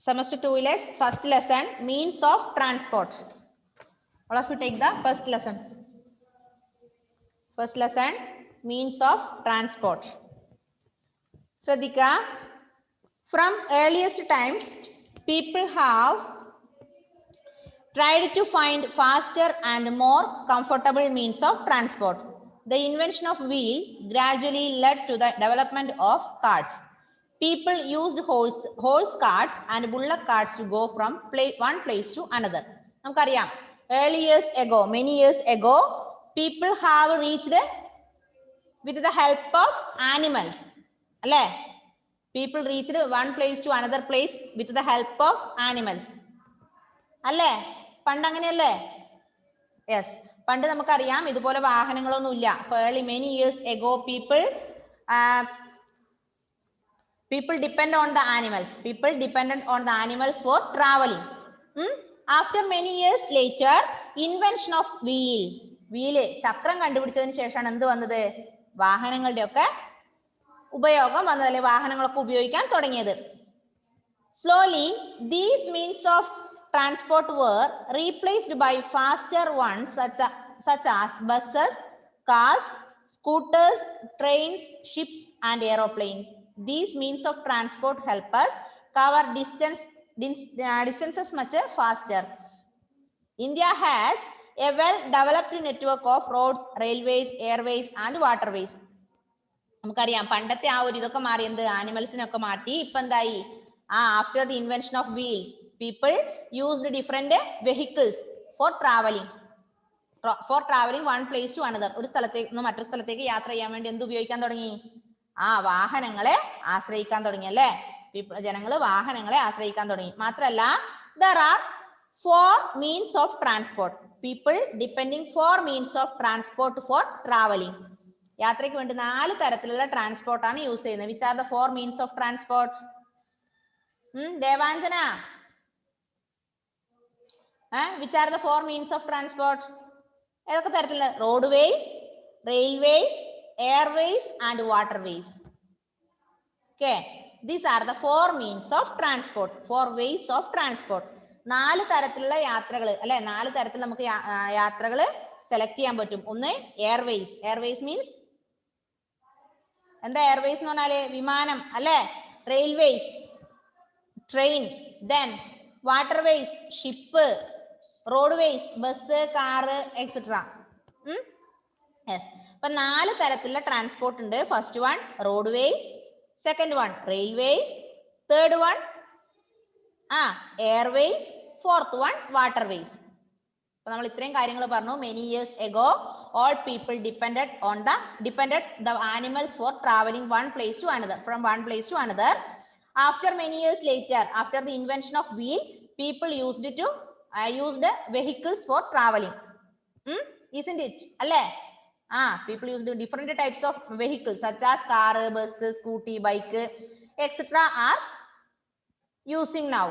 Semester 2 first lesson, means of transport. All of you take the first lesson. First lesson, means of transport. Shraddhika, from earliest times, people have tried to find faster and more comfortable means of transport. The invention of wheel gradually led to the development of carts. People used horse carts and bullock carts to go from one place to another. നമുക്കറിയാം, many years ago, people have reached with the help of animals. അല്ലേ? People reached one place to another place with the help of animals. അല്ലേ? പണ്ട് അങ്ങനെയല്ലേ? Yes, പണ്ട് നമുക്കറിയാം ഇതുപോലെ വാഹനങ്ങളൊന്നും ഇല്ല. many years ago people depend on the animals. People depended on the animals for traveling. After many years later, invention of wheel ചക്രം കണ്ടുപിടിച്ചതിന് ശേഷമാണ് എന്ത് വന്നത്? വാഹനങ്ങളുടെ ഒക്കെ ഉപയോഗം വന്നത്, അല്ലെ വാഹനങ്ങളൊക്കെ ഉപയോഗിക്കാൻ തുടങ്ങിയത്. Slowly, these means of transport were replaced by faster ones such as buses, cars, scooters, trains, ships, and aeroplanes. These means of transport help us cover distances much faster. India has a well-developed network of roads, railways, airways, and waterways. നമുക്കറിയാം പണ്ടത്തെ ആ ഒരു ഇതൊക്കെ മാറി, എന്ത് ആനിമൽസിനൊക്കെ മാറ്റി ഇപ്പൊ എന്തായി? After the invention of wheels, people used different vehicles for traveling one place to another. ഒരു സ്ഥലത്തേക്ക് നിന്ന് മറ്റൊരു സ്ഥലത്തേക്ക് യാത്ര ചെയ്യാൻ വേണ്ടി എന്ത് ഉപയോഗിക്കാൻ തുടങ്ങി? വാഹനങ്ങളെ ആശ്രയിക്കാൻ തുടങ്ങി, അല്ലേ? ജനങ്ങൾ വാഹനങ്ങളെ ആശ്രയിക്കാൻ തുടങ്ങി. മാത്രമല്ല, there are 4 means of transport. People depending 4 means of transport for traveling. യാത്രയ്ക്ക് വേണ്ടി 4 തരത്തിലുള്ള ട്രാൻസ്പോർട്ട് ആണ് യൂസ് ചെയ്യുന്നത്. Which are the 4 means of transport? Devanjana, which are the 4 means of transport? ഏതൊക്കെ തരത്തിലുള്ള? Roadways, railways, Airways and waterways. Okay, these are the 4 means of transport, 4 ways of transport. 4 തരത്തിലുള്ള യാത്രകൾ, അല്ലെ? 4 തരത്തിൽ നമുക്ക് യാത്രകൾ സെലക്ട് ചെയ്യാൻ പറ്റും. ഒന്ന് എയർവേസ്. എയർവേസ് മീൻസ് എന്താ? എയർവേസ് എന്ന് പറഞ്ഞാല് വിമാനം, അല്ലെ? Railways, train. Then waterways, ship. Roadways, bus, car, etcetera. Yes, അപ്പൊ 4 തരത്തിലുള്ള ട്രാൻസ്പോർട്ട് ഉണ്ട്. First one roadways, second one railways, third one Airways, fourth one waterways. അപ്പൊ നമ്മൾ ഇത്രയും കാര്യങ്ങൾ പറഞ്ഞു. Many years ago all people depended the animals for traveling one place to another, from one place to another. After many years later, after the invention of wheel, people used vehicles for traveling. Isn't it? Alle? People used different types of vehicles such as car, bus, scooty, bike, etc. are using now.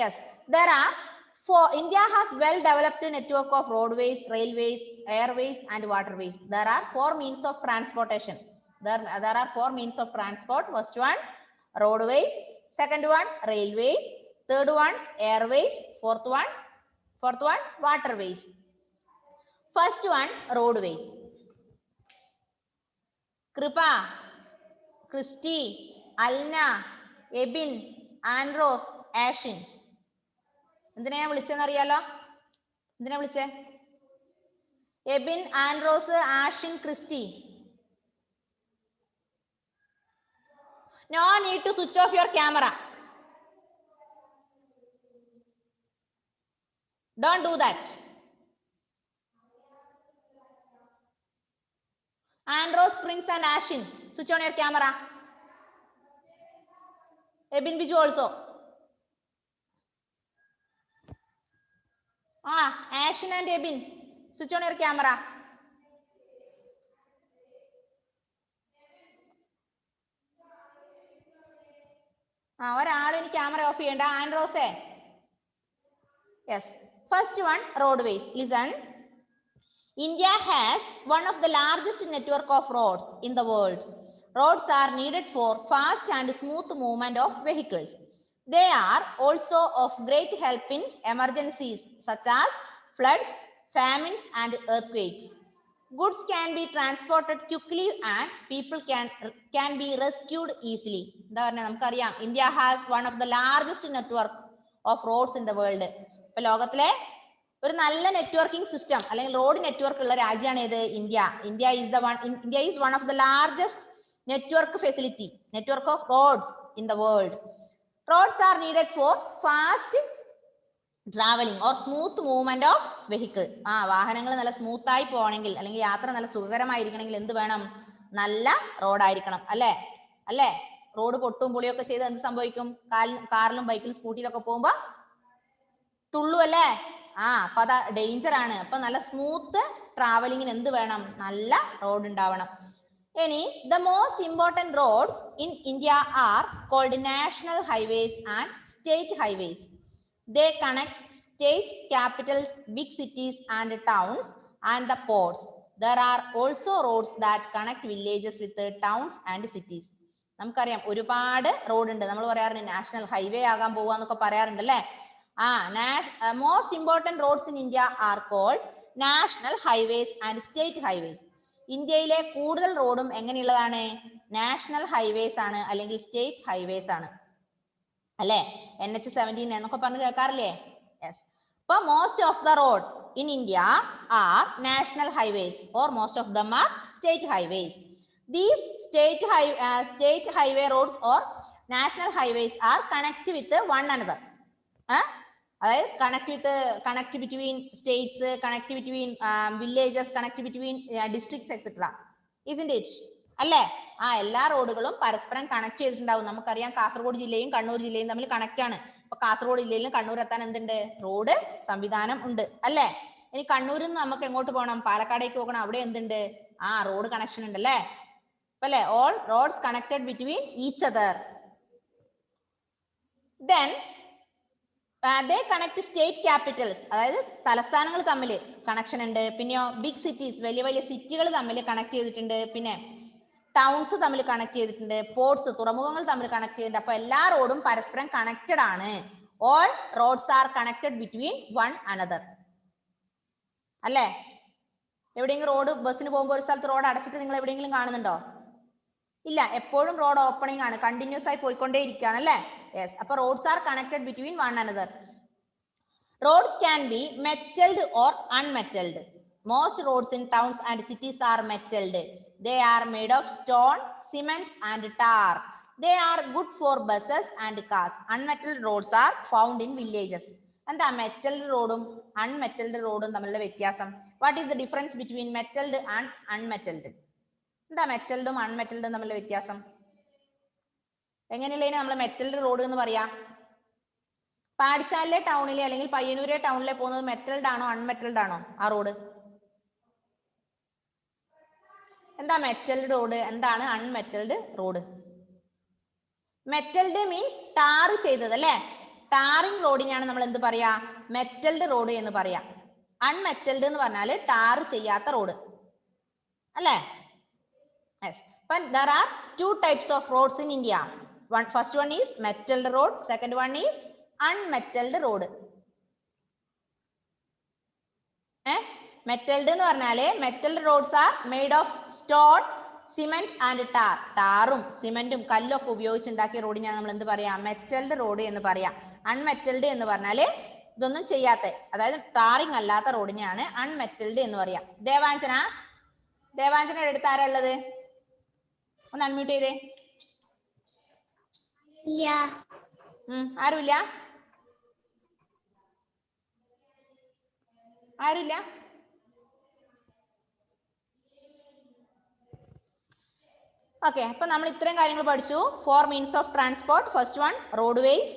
Yes, there are India has well-developed network of roadways, railways, airways, and waterways. There are 4 means of transportation. There are 4 means of transport. First one, roadways. Second one, railways. Third one, airways. Fourth one, waterways. First one, roadways. Kripa, Christy, Alna, Ebin, Andros, Ashin. എന്തിനാ ഞാൻ വിളിച്ചെന്നറിയാലോ? എന്തിനാ വിളിച്ചേ? Ebin, Andros, Ashin, Christy. No need to switch off your camera. Don't do that. Andros, Prince and Ashin, switch on your camera. Ebin, Biju also. Ashin and Ebin, switch on your camera. ഒരാളും ഇനി camera off ചെയ്യണ്ട. ആൻഡ്രോസേ. Yes. First one, roadways. Listen. India has one of the largest network of roads in the world. Roads are needed for fast and smooth movement of vehicles. They are also of great help in emergencies such as floods, famines, and earthquakes. Goods can be transported quickly and people can be rescued easily. നമുക്കറിയാം India has one of the largest network of roads in the world. ഇപ്പൊ ലോകത്തിലെ ഒരു നല്ല networking system അല്ലെങ്കിൽ road network ഉള്ള രാജ്യമാണ് ഏത്? India. India is one of the largest network facility, network of roads in the world. Roads are needed for fast traveling or smooth movement of vehicle. വാഹനങ്ങൾ നല്ല സ്മൂത്ത് ആയി പോകണമെങ്കിൽ അല്ലെങ്കിൽ യാത്ര നല്ല സുഖകരമായിരിക്കണമെങ്കിൽ എന്ത് വേണം? നല്ല റോഡ് ആയിരിക്കണം. അല്ലേ? റോഡ് പൊട്ടും പൊളിയൊക്കെ ചെയ്ത് എന്ത് സംഭവിക്കും? കാറിലും ബൈക്കിലും സ്കൂട്ടിയിലൊക്കെ പോകുമ്പോ തുള്ളു അല്ലേ? അപ്പൊ അത് ഡേഞ്ചർ ആണ്. അപ്പൊ നല്ല സ്മൂത്ത് ട്രാവലിങ്ങിന് എന്ത് വേണം? നല്ല റോഡ് ഉണ്ടാവണം. The most important roads in India are called national highways and state highways. They connect state capitals, big cities and towns and the ports. There are also roads that connect villages with the towns and cities. നമുക്കറിയാം ഒരുപാട് road ഉണ്ട്. നമ്മൾ പറയാറുണ്ട് national highway ആകാൻ പോവാന്നൊക്കെ പറയാറുണ്ട് അല്ലേ? Most important roads in India are called national highways and state highways. ഇന്ത്യയിലെ കൂടുതൽ റോഡും എങ്ങനെയുള്ളതാണ്? നാഷണൽ ഹൈവേസ് ആണ് അല്ലെങ്കിൽ സ്റ്റേറ്റ് ഹൈവേസ് ആണ് അല്ലെ? NH-17 എന്നൊക്കെ പറഞ്ഞ് കേൾക്കാറില്ലേ? യെസ്. അപ്പൊ most of the road in India are national highways or most of them are state highways. These state highway roads or national highways are connect with one another. അതായത് connect between states, connect between villages, connect between districts etcetera. Isn't it? അല്ലേ? എല്ലാ റോഡുകളും പരസ്പരം connect ചെയ്തിട്ടുണ്ടാവും. നമുക്കറിയാം കാസർഗോഡ് ജില്ലയും കണ്ണൂർ ജില്ലയും തമ്മിൽ കണക്ട് ആണ്. അപ്പൊ കാസർഗോഡ് ജില്ലയിൽ നിന്ന് കണ്ണൂർ എത്താൻ എന്തുണ്ട്? റോഡ് സംവിധാനം ഉണ്ട് അല്ലേ? ഇനി കണ്ണൂരിൽ നിന്ന് നമുക്ക് എങ്ങോട്ട് പോകണം? പാലക്കാടേക്ക് പോകണം. അവിടെ എന്തുണ്ട്? റോഡ് കണക്ഷൻ ഉണ്ട് അല്ലേ? അല്ലേ? All roads connected between each other. Then they connect state capitals, അതായത് തലസ്ഥാനങ്ങൾ തമ്മിൽ കണക്ഷൻ ഉണ്ട്. പിന്നെയോ ബിഗ് സിറ്റീസ്, വലിയ വലിയ സിറ്റികൾ തമ്മിൽ കണക്ട് ചെയ്തിട്ടുണ്ട്. പിന്നെ ടൗൺസ് തമ്മിൽ കണക്ട് ചെയ്തിട്ടുണ്ട്. പോർട്സ്, തുറമുഖങ്ങൾ തമ്മിൽ കണക്ട് ചെയ്തിട്ടുണ്ട്. അപ്പൊ എല്ലാ റോഡും പരസ്പരം കണക്റ്റഡ് ആണ്. All roads are connected between one another അല്ലേ? എവിടെയെങ്കിലും റോഡ് ബസ്സിന് പോകുമ്പോൾ ഒരു സ്ഥലത്ത് റോഡ് അടച്ചിട്ട് നിങ്ങൾ എവിടെയെങ്കിലും കാണുന്നുണ്ടോ? ഇല്ല, എപ്പോഴും റോഡ് ഓപ്പണിംഗ് ആണ്, കണ്ടിന്യൂസ് ആയി പോയിക്കൊണ്ടേ ഇരിക്കുകയാണ് അല്ലേ? യെസ്. അപ്പൊ roads are connected between one another. Roads can be metalled or unmetalled. Most roads in towns and cities are metalled. They are made of stone, cement and tar. They are good for buses and cars. Unmetalled roads are found in villages. എന്താ മെറ്റൽഡ് റോഡും അൺമെറ്റൽഡ് റോഡും തമ്മിലുള്ള വ്യത്യാസം? What is the difference between metalled and unmetalled? എന്താ മെറ്റൽഡും അൺമെറ്റൽഡും തമ്മിലുള്ള വ്യത്യാസം? എങ്ങനെയുള്ളതിനെ നമ്മൾ മെറ്റൽഡ് റോഡ് എന്ന് പറയാ? പാടിച്ചാലിലെ ടൗണിലെ അല്ലെങ്കിൽ പയ്യന്നൂരെ ടൗണിലെ പോകുന്നത് മെറ്റൽഡ് ആണോ അൺമെറ്റൽഡ് ആണോ ആ റോഡ്? എന്താ മെറ്റൽഡ് റോഡ്, എന്താണ് അൺമെറ്റൽഡ് റോഡ്? മെറ്റൽഡ് മീൻസ് ടാർ ചെയ്തത് അല്ലേ? ടാറിംഗ് റോഡിനാണ് നമ്മൾ എന്ത് പറയാ? മെറ്റൽഡ് റോഡ് എന്ന് പറയാ. അൺമെറ്റൽഡ് എന്ന് പറഞ്ഞാൽ ടാർ ചെയ്യാത്ത റോഡ് അല്ലേ? But there are two types of roads in India. First one is metalled road, second one is unmetalled road. Metalled എന്ന് പറഞ്ഞാല് metalled roads are made of stone, cement and tar. ടാറും സിമെന്റും കല്ലും ഒക്കെ ഉപയോഗിച്ചുണ്ടാക്കിയ റോഡിനാണ് നമ്മൾ എന്ത് പറയാ? മെറ്റൽഡ് റോഡ് എന്ന് പറയാം. അൺമെറ്റൽഡ് എന്ന് പറഞ്ഞാല് ഇതൊന്നും ചെയ്യാത്ത, അതായത് ടാറിങ് അല്ലാത്ത റോഡിനെയാണ് അൺമെറ്റൽഡ് എന്ന് പറയാം. ദേവാഞ്ജനയുടെ അടുത്ത് ആരാ ഉള്ളത്? ഒന്ന് അൺമ്യൂട്ട് ചെയ്തേ. ആരുമില്ല? ആരുമില്ല? ഓക്കെ, അപ്പൊ നമ്മൾ ഇത്രയും കാര്യങ്ങൾ പഠിച്ചു. 4 means of transport. First one road ways,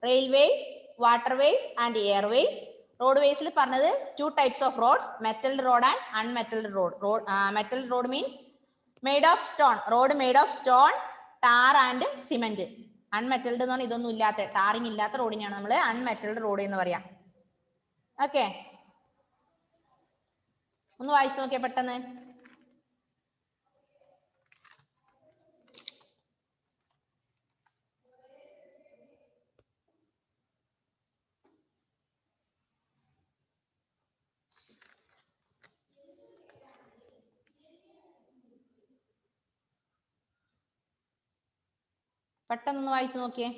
railways, waterways and airways. Road വേസിൽ പറഞ്ഞത് 2 types of roads, metalled road and unmetalled road. Metalled road means made of stone, road made of stone, tar and cement. Unmetalled എന്ന് പറഞ്ഞാൽ ഇതൊന്നും ഇല്ലാത്ത, tarring ഇല്ലാത്ത റോഡിനെയാണ് നമ്മൾ അൺമെറ്റൽഡ് road എന്ന് പറയാം. ഓക്കെ, ഒന്ന് വായിച്ചു നോക്കിയാ പെട്ടെന്ന്. പെട്ടെന്നൊന്ന് വായിച്ചു നോക്കിയേ.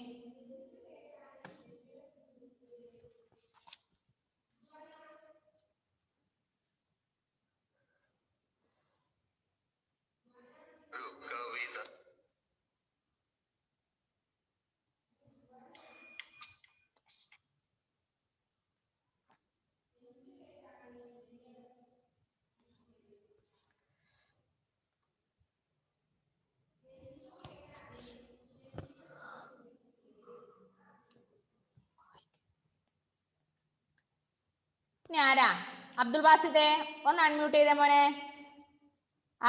ഇനി ആരാ? അബ്ദുൽ ബാസിത്തെ ഒന്ന് അൺമ്യൂട്ട് ചെയ്തേ മോനെ.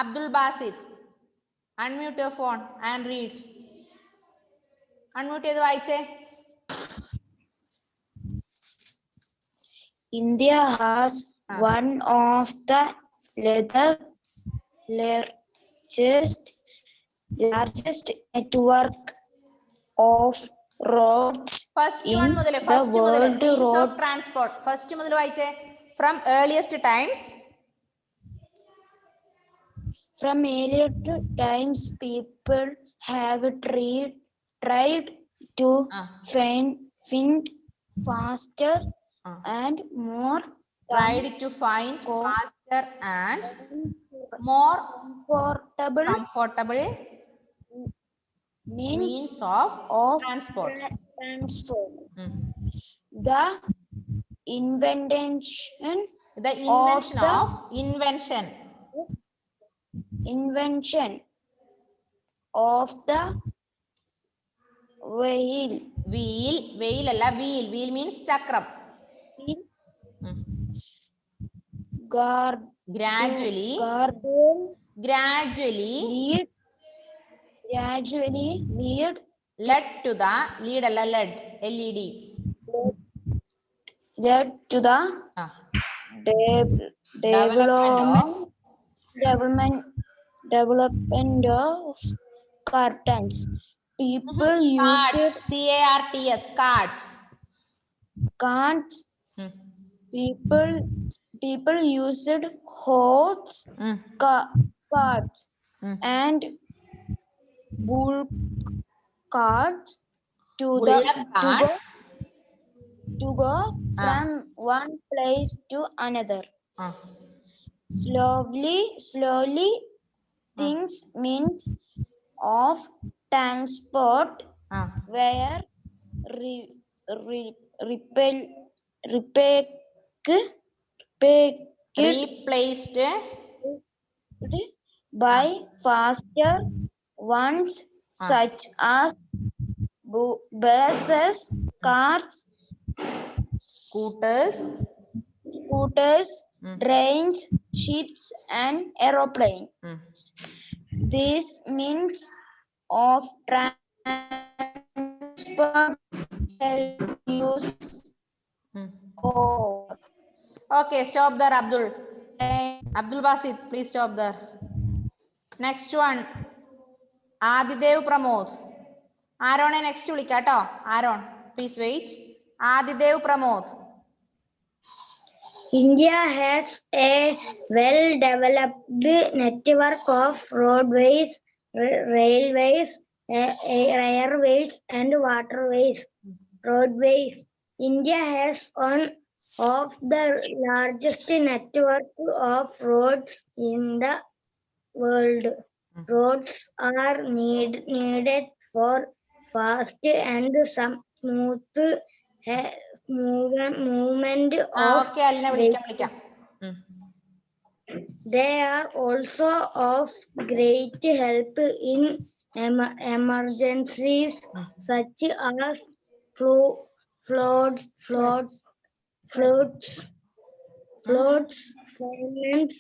Abdul Basit, unmute your phone and read. Unmute ചെയ്ത് വായിച്ചേ. India has one of the largest network of roads first in one മുതൽ the ഫസ്റ്റ് മുതൽ world. Means of Roads transport first മുതൽ വായിച്ചേ. From earliest times, from earlier times, people have tried to find faster and more tried to find faster and more comfortable means of transport. The invention of the wheel അല്ല wheel means ചക്രം. gradually led to the development of cartons. People used carts. People used horse carts and bull carts to go from one place to another. Slowly things means of transport were replaced by faster ones such as buses, cars, scooters, trains, ships, and aeroplanes. This means of transport use. Okay, stop there, Abdul Basit, please stop there. Next one, Adidev Pramod. Aaron next വിളിക്കാട്ടോ. Aaron, please wait. Adidev Pramod. India has a well-developed network of roadways, railways, airways, and waterways. Roadways. India has one of the largest network of roads in the world. Roads are needed for fast and smooth movement of വിളിക്കാം. They are also of great help in emergencies such as floods, famines,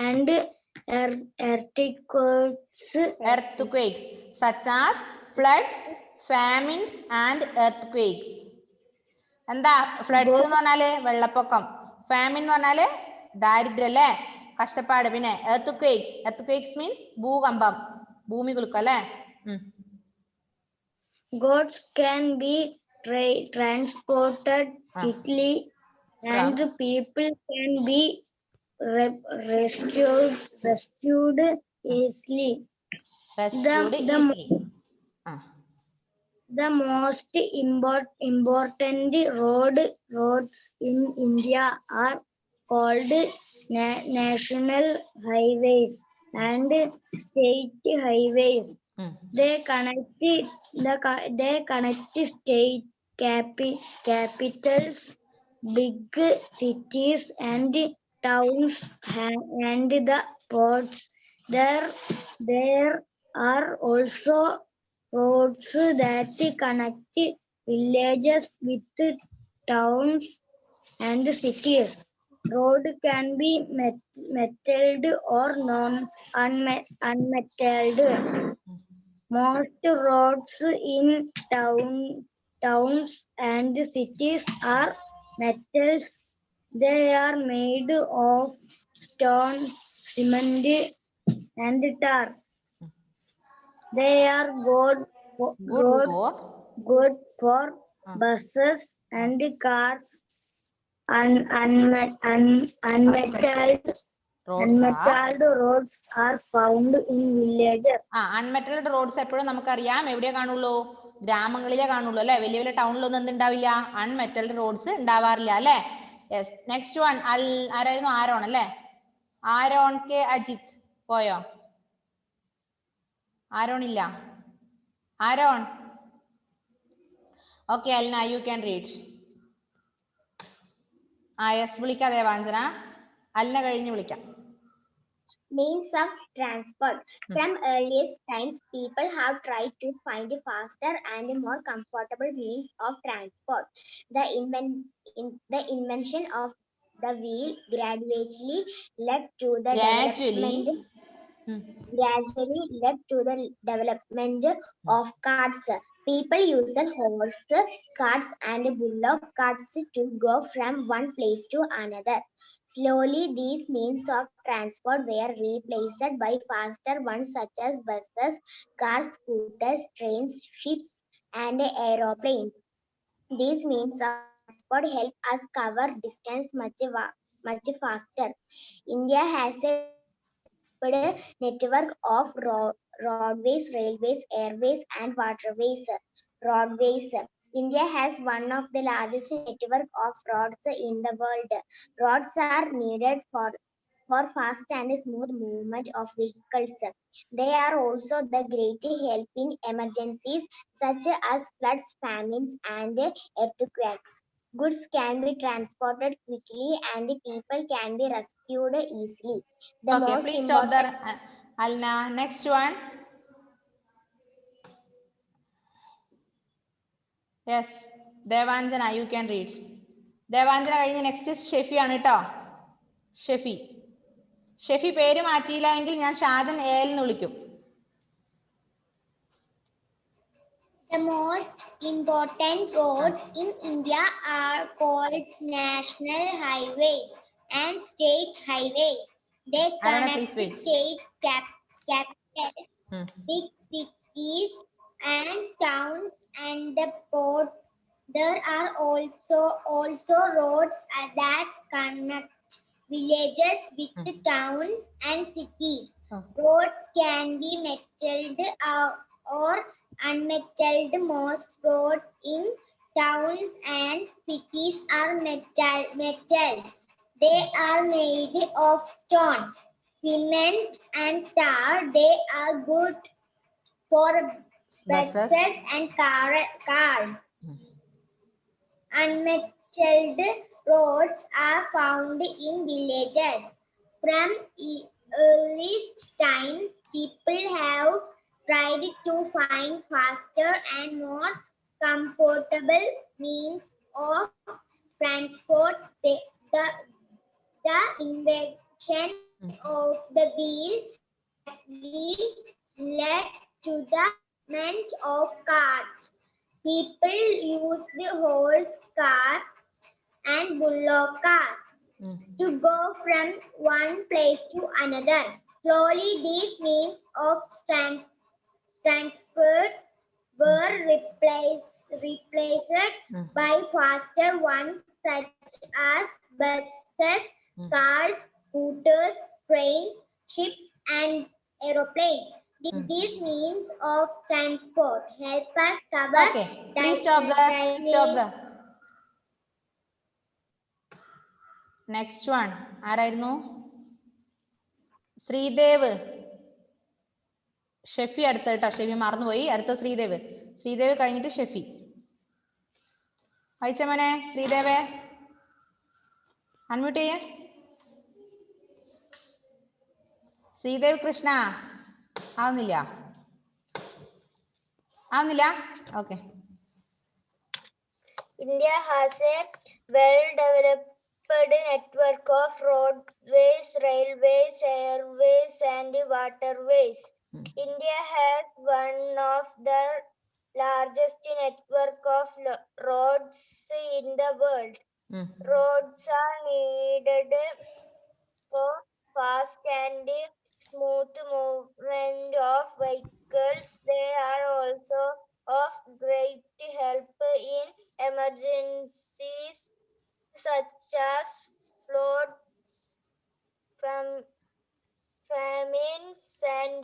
and earthquakes. Such as floods, famines, and earthquakes. എന്താ floods എന്ന് പറഞ്ഞാല് വെള്ളപ്പൊക്കം, famine എന്ന് പറഞ്ഞാല് ദാരിദ്ര്യം അല്ലേ, കഷ്ടപ്പാട്. പിന്നെ earthquakes means ഭൂകമ്പം, ഭൂമി കുലുക്കം അല്ലേ. Goods can be transported quickly and people can be rescued easily. The most important roads in India are called national highways and state highways. They connect state capitals, big cities and towns and the ports. There are also roads that connect villages with towns and cities. Road can be metalled or unmetalled. Most roads in towns and cities are metals. They are made of stone, cement, and tar. They are Good good, for good for uh, buses uh, and cars. Unmetalled roads are roads are found in villages. Unmetalled roads എപ്പോഴും നമുക്കറിയാം എവിടെയാ കാണുള്ളൂ, ഗ്രാമങ്ങളിലേ കാണുള്ളൂ അല്ലെ. വലിയ വലിയ ടൗണിലൊന്നും എന്തുണ്ടാവില്ല, അൺമെറ്റൽഡ് roads ഉണ്ടാവാറില്ല അല്ലെ. യെസ്, നെക്സ്റ്റ് വൺ ആരായിരുന്നു? ആരോൺ അല്ലേ. ആരോൺ കെ അജിത് പോയോ? ആരോൺ ഇല്ല. Aaron? Okay Alna, you can read. Yes, വിളിക്കാം ദേവാഞ്ജന. അൽന കഴിഞ്ഞ് വിളിക്കാം. Means of transport. From earliest times, people have tried to find faster and more comfortable means of transport. The invention of the wheel gradually led to the development of carts. People used horse carts and bullock carts to go from one place to another. Slowly, these means of transport were replaced by faster ones such as buses, cars, scooters, trains, ships, and aeroplanes. These means of transport help us cover distance much faster. India has a network of roadways, railways, airways, and waterways. Roadways. India has one of the largest network of roads in the world. Roads are needed for fast and smooth movement of vehicles. They are also the great help in emergencies such as floods, famines, and earthquakes. Goods can be transported quickly and people can be rescued easily. The Okay, most please stop important there, Alna. Next one. Yes, Devanjana, you can read. Devanjana കഴിഞ്ഞ് next Shefi ആണ് കേട്ടോ. ഷെഫി പേര് മാറ്റിയില്ല എങ്കിൽ ഞാൻ ഷാജൻ എന്ന് വിളിക്കും. The most important roads in India are called national highways and state highways. They connect state capitals, big cities and towns and the ports. There are also roads that connect villages with towns and cities. Roads can be metalled or unmetalled. Most roads in towns and cities are metalled. They are made of stone, cement, and tar. They are good for buses and cars. Unmetalled roads are found in villages. From earliest times, people have tried to find faster and more comfortable means of transport. The invention of the wheel led to the development of cars. People used the horse cars and bullock cars to go from one place to another. Slowly, these means of transport were replaced by faster ones such as buses, cars, scooters, trains, ships, and aeroplanes. These means of transport help us cover Okay, please stop there. Please stop there. Next one. ആരായിരുന്നു? ശ്രീദേവ്. ഷെഫി അടുത്ത കേട്ടോ. ഷെഫി മറന്നുപോയി. അടുത്ത ശ്രീദേവ്. ശ്രീദേവ് കഴിഞ്ഞിട്ട് Shefi. വായിച്ചമനെ ശ്രീദേവേ. Unmute ചെയ്യേ. ശ്രീദേവ് കൃഷ്ണ. ആവുന്നില്ല? Okay. India has a well-developed network of roadways, railways, airways, and waterways. India has one of the largest network of roads in the world. Roads are needed for fast and smooth movement of vehicles. They are also of great help in emergencies such as floods, famines, and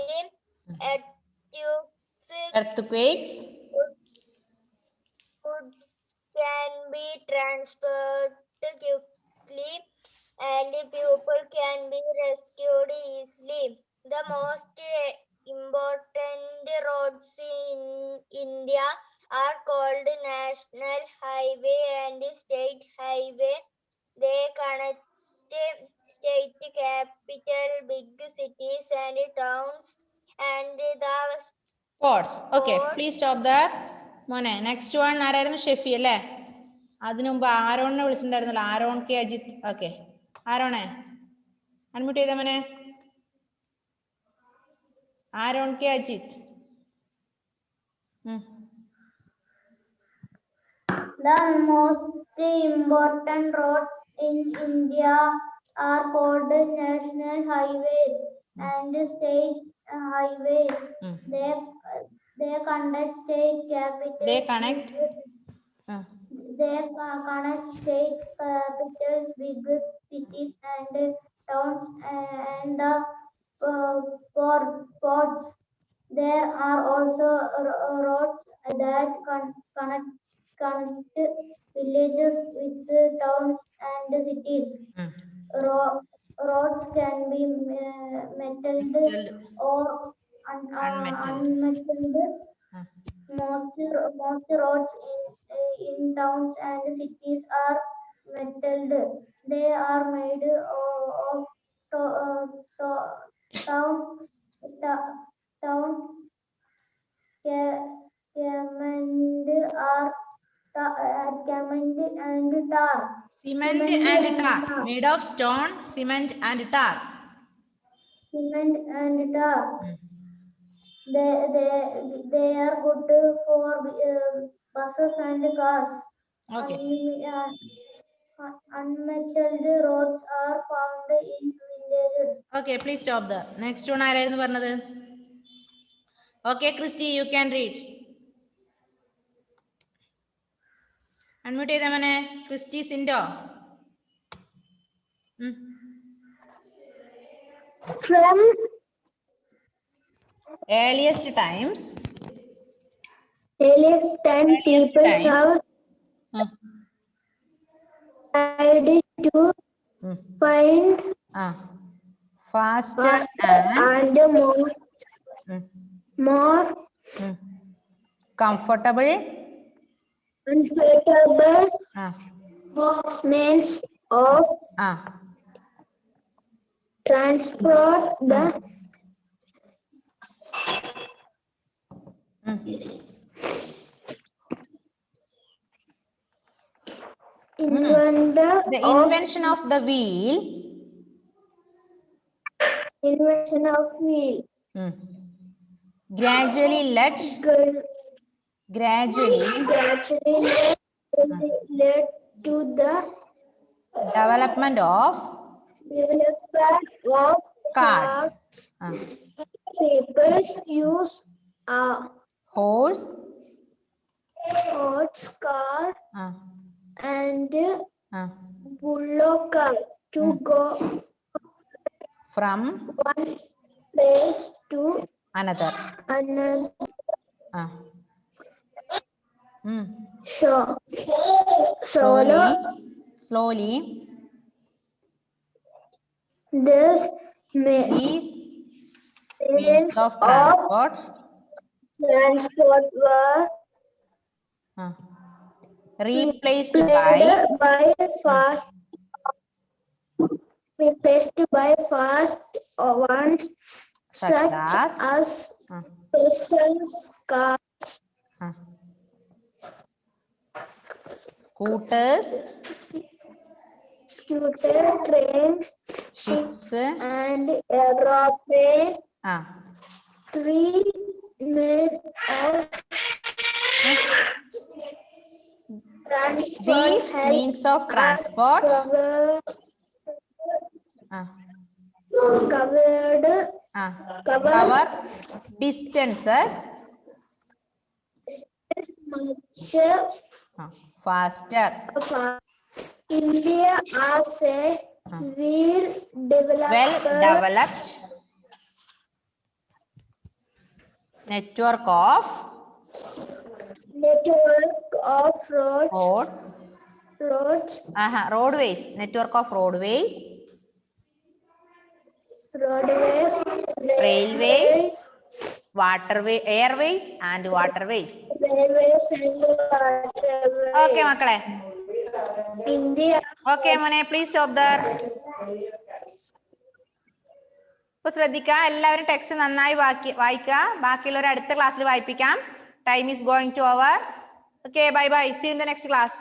Earthquakes. Goods can be transported quickly and people can be rescued easily. The most important roads in India are called National Highway and State Highway. They connect state capital, big cities and towns, and the Sports. Okay, sports. please stop there. മോനെ next one ആരായിരുന്നു? ഷെഫി അല്ലേ? അതിനു മുമ്പ് ആരോണിനെ വിളിച്ചിട്ടുണ്ടായിരുന്നല്ലോ. Aaron K Ajith. Okay, ആരോണേ unmute ചെയ്ത മോനെ. Aaron K Ajith. The most important roads in India are called national highways and state highways. They connect state capitals. They connect. They connect state capitals, big cities and towns and the ports. There are also roads that connect villages with towns and cities. Roads can be metalled or unmetalled. Most roads in towns and cities are metalled. They are made of town cement and tar. Cement and tar. Made of stone, cement and tar. Cement and tar. They are good for buses and cars. Okay. Unmetalled roads are found in villages. Okay, please stop there. Next one ആരായിരുന്നു പറഞ്ഞത്? Okay, Christy, you can read. Unmute ചെയ്ത മോനെ. Christy Sindo. From earliest times people have tried to find faster and more comfortable means of transport. The invention of the wheel. Invention of wheel. Gradually led to the development of cars. People use a horse, car and bullock cart to go from one place to Another. Another. Slowly. Slowly. This These means of transport. Transport were Replaced replaced by fast ones such as persons, cars, scooters, trains, ships, and aeroplane. 3 made of transport. These means of transport cover distances much faster. India has a Well-developed network of roadways. Network of roadways, railways, airways and waterways. Okay, makale. India. Okay, Mone, please stop there. ഇപ്പൊ ശ്രദ്ധിക്കുക, എല്ലാവരും text നന്നായി വായിക്കുക. ബാക്കിയുള്ളവർ അടുത്ത ക്ലാസ്സിൽ വായിപ്പിക്കാം. Time is going to over. Okay, bye bye. See you in the next class.